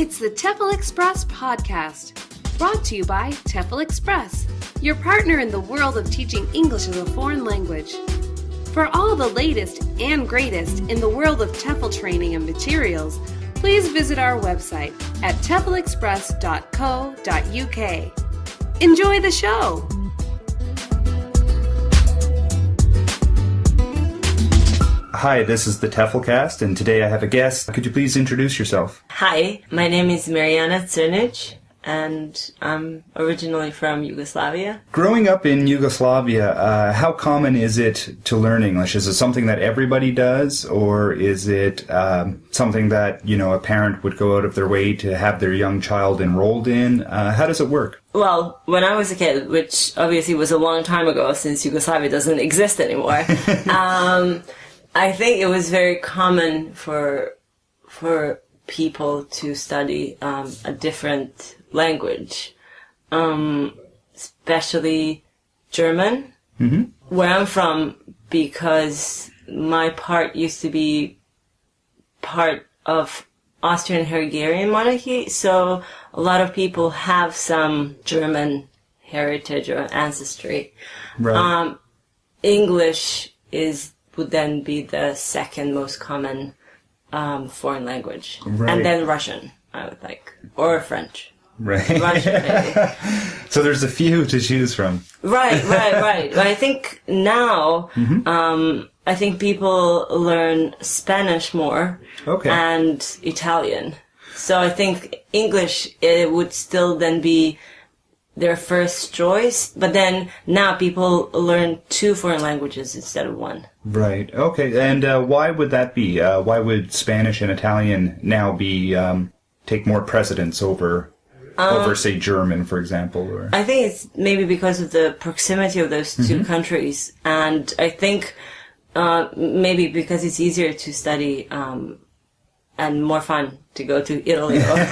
It's the TEFL Express podcast, brought to you by TEFL Express, your partner in the world of teaching English as a foreign language. For all the latest and greatest in the world of TEFL training and materials, please visit our website at teflexpress.co.uk. Enjoy the show! Hi, this is the TEFLCast, and today I have a guest. Could you please introduce yourself? Hi, my name is Marijana Crnic, and I'm originally from Yugoslavia. Growing up in Yugoslavia, how common is it to learn English? Is it something that everybody does, or is it something that, a parent would go out of their way to have their young child enrolled in? How does it work? Well, when I was a kid, which obviously was a long time ago since Yugoslavia doesn't exist anymore, I think it was very common for people to study a different language, especially German, where I'm from, because my part used to be part of Austrian-Hungarian monarchy, so a lot of people have some German heritage or ancestry. Right. English would then be the second most common foreign language. Right. And then Russian, I would think. Or French. Right. Russian, maybe. So there's a few to choose from. Right. But I think now, I think people learn Spanish more. Okay. And Italian. So I think English, it would still then be their first choice, but then now people learn 2 foreign languages instead of 1. Right. Okay. And why would that be? Why would Spanish and Italian now be take more precedence over, say, German, for example? Or I think it's maybe because of the proximity of those 2 countries, and I think maybe because it's easier to study and more fun to go to Italy or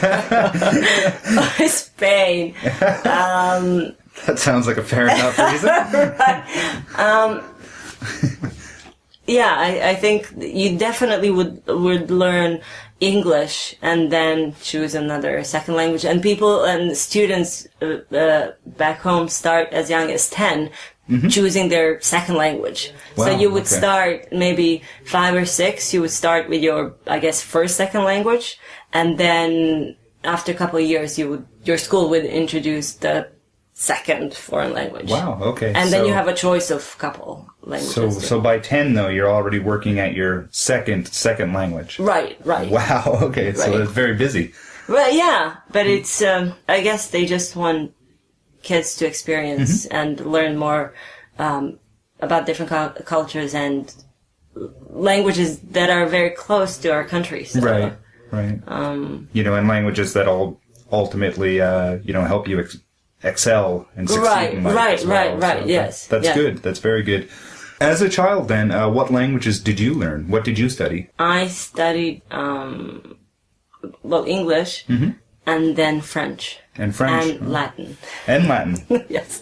Spain. That sounds like a fair enough reason. Right. Yeah, I think you definitely would learn English and then choose another second language. And people and students back home start as young as 10. Choosing their second language. Wow, so you would okay. start maybe 5 or 6, you would start with your, I guess, first second language, and then after a couple of years your school would introduce the second foreign language. Wow, okay. And then you have a choice of couple languages. So by 10 though, you're already working at your second language. Right. Wow, okay. So Right. it's very busy. Well, yeah, but it's, I guess they just want kids to experience and learn more about different cultures and languages that are very close to our country. So, Right. And languages that all ultimately, help you excel and succeed in life as well. Right. So Yes. That's good. That's very good. As a child, then, what languages did you learn? What did you study? I studied, English and then French. And French. And Latin. And Latin. Yes.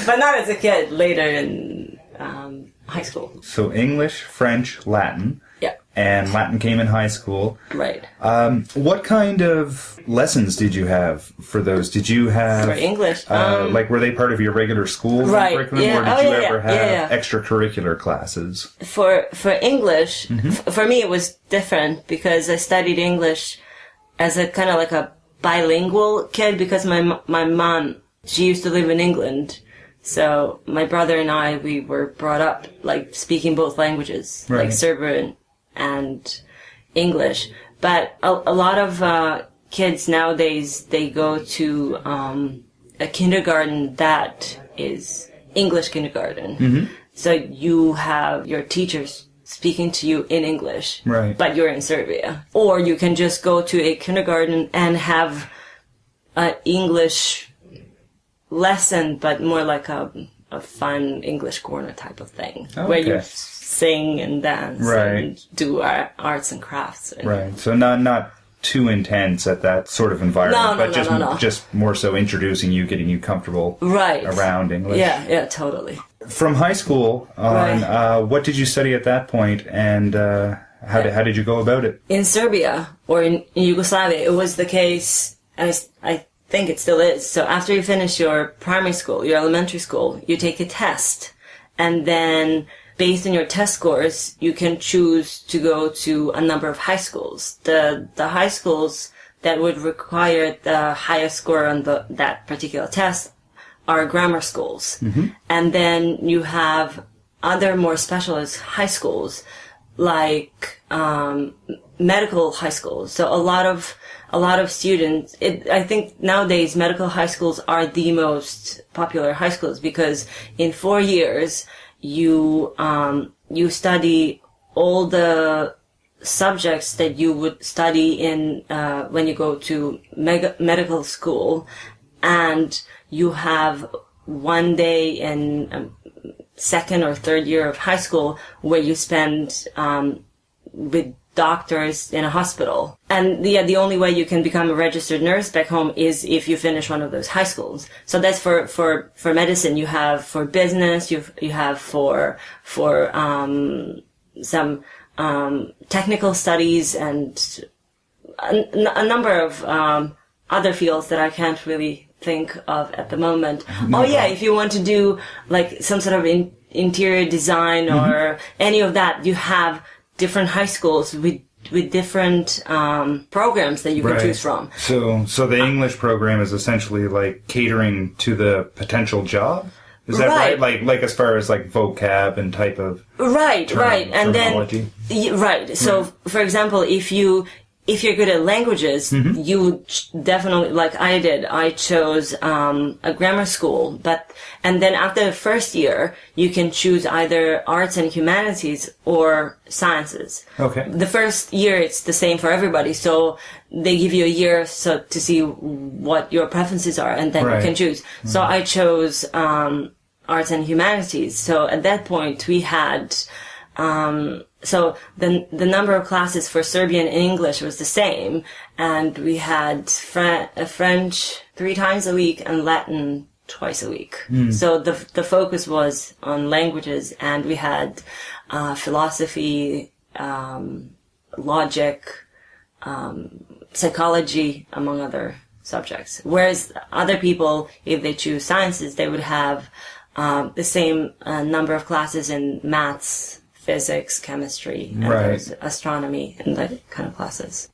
But not as a kid, later in high school. So English, French, Latin. Yeah. And Latin came in high school. Right. What kind of lessons did you have for those? Did you have... For English? were they part of your regular school Right, curriculum? yeah. Or did you ever have Yeah. extracurricular classes? For English, for me it was different because I studied English as a kind of like a bilingual kid because my mom, she used to live in England. So my brother and I, we were brought up like speaking both languages, Right. like Serbian and English. But a lot of kids nowadays, they go to a kindergarten that is English kindergarten. So you have your teachers speaking to you in English, Right. but you're in Serbia. Or you can just go to a kindergarten and have an English lesson, but more like a fun English corner type of thing, where you sing and dance and do arts and crafts. Right. So not too intense at that sort of environment, but just more so introducing you, getting you comfortable around English. Yeah, totally. From high school on, what did you study at that point, and How did you go about it? In Serbia or in Yugoslavia, it was the case, and I think it still is. So after you finish your primary school, your elementary school, you take a test, and then based on your test scores, you can choose to go to a number of high schools. The high schools that would require the highest score on that particular test are grammar schools. Mm-hmm. And then you have other more specialist high schools, like medical high schools. So a lot of students, I think nowadays medical high schools are the most popular high schools, because in 4 years you study all the subjects that you would study in when you go to medical school, and you have 1 day in second or third year of high school where you spend with doctors in a hospital. And the only way you can become a registered nurse back home is if you finish one of those high schools. So that's for medicine. You have for business, you have for some technical studies, and a number of other fields that I can't really think of at the moment. No, if you want to do like some sort of interior design or any of that, you have different high schools with different programs that you can choose from. So the English program is essentially like catering to the potential job? Is that right? Like as far as like vocab and type of terminology? So for example, if you're good at languages, you would definitely, like I did, I chose a grammar school, and then after the first year, you can choose either arts and humanities or sciences. Okay. The first year, it's the same for everybody, so they give you a year to see what your preferences are, and then you can choose. So I chose arts and humanities. So at that point, we had so the number of classes for Serbian and English was the same, and we had French 3 times a week and Latin twice a week. So the focus was on languages, and we had philosophy, logic, psychology, among other subjects. Whereas other people, if they choose sciences, they would have the same number of classes in maths, physics, chemistry, and there's astronomy and that kind of classes.